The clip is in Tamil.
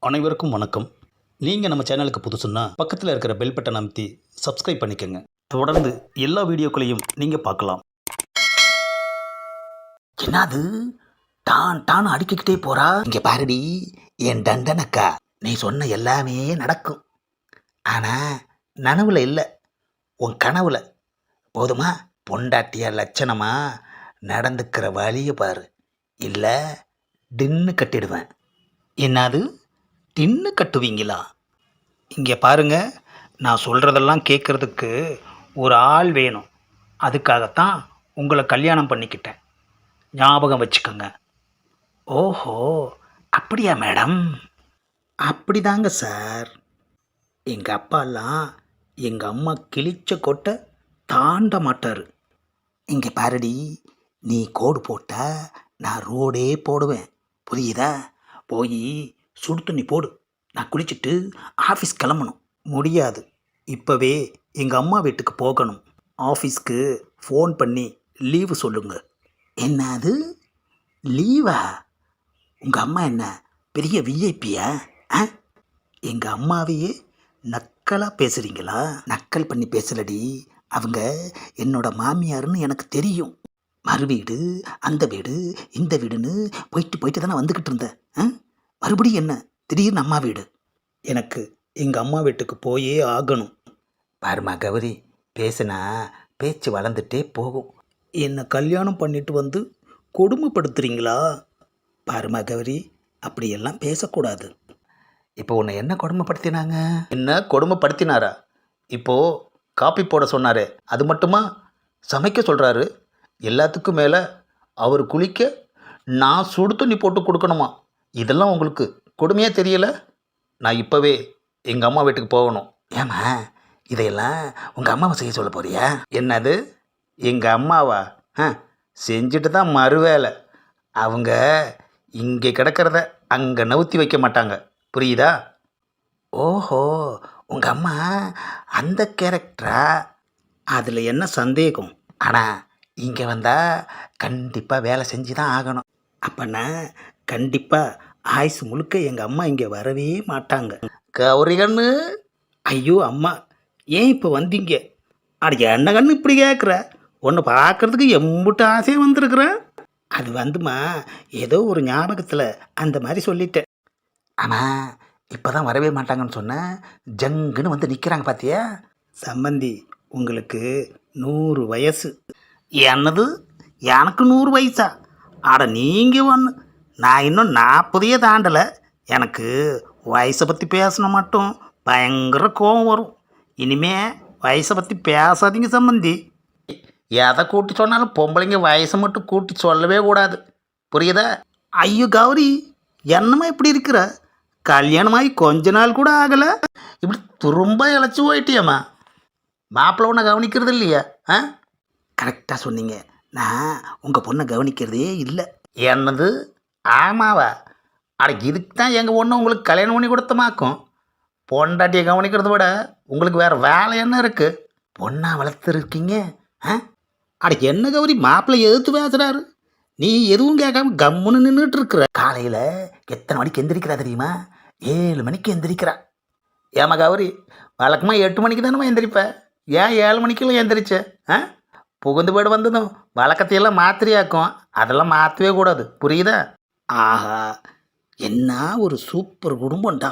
அனைவருக்கும் வணக்கம். நீங்கள் நம்ம சேனலுக்கு புதுசுன்னா பக்கத்தில் இருக்கிற பெல் பட்டன் அமைத்தி சப்ஸ்கிரைப் பண்ணிக்கோங்க. தொடர்ந்து எல்லா வீடியோக்களையும் நீங்கள் பார்க்கலாம். என்னது டான் டான் அடிக்கிட்டே போறா. இங்க பாருடி என் தண்டனக்கா, நீ சொன்ன எல்லாமே நடக்கும். ஆனா நனவுல இல்லை, உன் கனவுல. போதுமா? பொண்டாட்டிய லட்சணமா நடந்துக்கிற வழியை பாரு, இல்லை டின்னு கட்டிடுவேன். என்னது டின்னு கட்டுவீங்களா? இங்கே பாருங்க, நான் சொல்கிறதெல்லாம் கேட்குறதுக்கு ஒரு ஆள் வேணும். அதுக்காகத்தான் உங்களை கல்யாணம் பண்ணிக்கிட்டேன். ஞாபகம் வச்சுக்கோங்க. ஓஹோ, அப்படியா மேடம்? அப்படிதாங்க சார். எங்கள் அப்பாலாம் எங்கள் அம்மா கிழிச்ச கொட்டை தாண்ட மாட்டார். இங்க பாருடி, நீ கோடு போட்டா நான் ரோடே போடுவேன், புரியுதா? போய் சுடு தண்ணி போடு, நான் குளிச்சுட்டு ஆஃபீஸ் கிளம்பணும். முடியாது. இப்போவே எங்கள் அம்மா வீட்டுக்கு போகணும். ஆஃபீஸ்க்கு ஃபோன் பண்ணி லீவு சொல்லுங்க. என்னது லீவா? உங்கள் அம்மா என்ன பெரிய விஐபியா? ஆ, எங்கள் அம்மாவையே நக்கலாக பேசுகிறீங்களா? நக்கல் பண்ணி பேசலடி, அவங்க என்னோட மாமியாருன்னு எனக்கு தெரியும். மறு வீடு, அந்த வீடு, இந்த வீடுன்னு போயிட்டு போயிட்டு தானே வந்துக்கிட்டு இருந்தேன். மறுபடியும் என்ன திடீர்னு அம்மா வீடு? எனக்கு எங்கள் அம்மா வீட்டுக்கு போயே ஆகணும். பாருமா கௌரி, பேசுனா பேச்சு வளர்ந்துட்டே போகும். என்னை கல்யாணம் பண்ணிட்டு வந்து கொடுமைப்படுத்துகிறீங்களா? பாருமா கௌரி, அப்படியெல்லாம் பேசக்கூடாது. இப்போ உன்னை என்ன கொடுமைப்படுத்தினாங்க? என்ன கொடுமைப்படுத்தினாரா? இப்போது காப்பி போட சொன்னாரே, அது மட்டுமா? சமைக்க சொல்கிறாரு. எல்லாத்துக்கும் மேலே அவர் குளிக்க நான் சுடு தண்ணி போட்டு கொடுக்கணுமா? இதெல்லாம் உங்களுக்கு கொடுமையாக தெரியலை? நான் இப்போவே எங்கள் அம்மா வீட்டுக்கு போகணும். ஏம்மா, இதையெல்லாம் உங்கள் அம்மாவை செய்ய சொல்ல போறியா? என்னது எங்கள் அம்மாவா? செஞ்சுட்டு தான் மறுவேலை. அவங்க இங்கே கிடக்கிறத அங்கே நவுத்தி வைக்க மாட்டாங்க, புரியுதா? ஓஹோ, உங்கள் அம்மா அந்த கேரக்டரா? அதில் என்ன சந்தேகம்? ஆனால் இங்கே வந்தால் கண்டிப்பாக வேலை செஞ்சு தான் ஆகணும். அப்போனா கண்டிப்பாக ஆயுசு முழுக்க எங்கள் அம்மா இங்கே வரவே மாட்டாங்க. கௌரி கண்ணு, ஐயோ அம்மா, ஏன் இப்போ வந்தீங்க? அட என்ன கண்ணு இப்படி கேட்குற? ஒன்று பார்க்குறதுக்கு எம்புட்டு ஆசையாக வந்திருக்குறேன். அது வந்துமா, ஏதோ ஒரு ஞாபகத்தில் அந்த மாதிரி சொல்லிட்டேன். ஆனால் இப்போ தான் வரவே மாட்டாங்கன்னு சொன்னேன், ஜங்குன்னு வந்து நிற்கிறாங்க பார்த்தியா? சம்பந்தி, உங்களுக்கு 100 வயசு. என்னது, எனக்கு 100 வயசா? அட நீங்கள் ஒன்று, நான் இன்னும் 40 தாண்டலை. எனக்கு வயசை பற்றி பேசினா மட்டும் பயங்கர கோபம் வரும். இனிமே வயசை பற்றி பேசாதீங்க சம்பந்தி. எதை கூட்டி சொன்னாலும் பொம்பளைங்க வயசை மட்டும் கூட்டி சொல்லவே கூடாது, புரியுதா? ஐயோ கௌரி, என்னம்மா இப்படி இருக்கிற? கல்யாணமாகி கொஞ்ச நாள் கூட ஆகலை, இப்படி துரும்ப இழைச்சி போயிட்டியம்மா. மாப்பிள்ளை ஒன்று கவனிக்கிறது இல்லையா? கரெக்டாக சொன்னீங்க. நான் உங்கள் பொண்ணை கவனிக்கிறதே இல்லை. என்னது ஆமாவா? அட இதுக்கு தான் எங்கள் பொண்ணு உங்களுக்கு கல்யாணம் பண்ணி கொடுத்தமாக்கும். பொண்டாட்டியை கவனிக்கிறத விட உங்களுக்கு வேறு வேலை என்ன இருக்குது? பொண்ணா வளர்த்துருக்கீங்க. அட என்ன கௌரி, மாப்பிள்ளை எதிர்த்து பேசுகிறாரு, நீ எதுவும் கேட்காம கம்முன்னு நின்றுட்டு இருக்கிற. காலையில் எத்தனை மணிக்கு எந்திரிக்கிறா தெரியுமா? 7 மணிக்கு எந்திரிக்கிறா. ஏமா கௌரி, வழக்கமாக 8 மணிக்கு தானே எந்திரிப்பேன், ஏன் 7 மணிக்கெல்லாம் எந்திரிச்ச? புகுந்து வீடு வந்ததும் வழக்கத்தையெல்லாம் மாத்திரையாக்கும். அதெல்லாம் மாற்றவே கூடாது, புரியுதா? ஆஹா, என்ன ஒரு சூப்பர் குடும்பம்டா.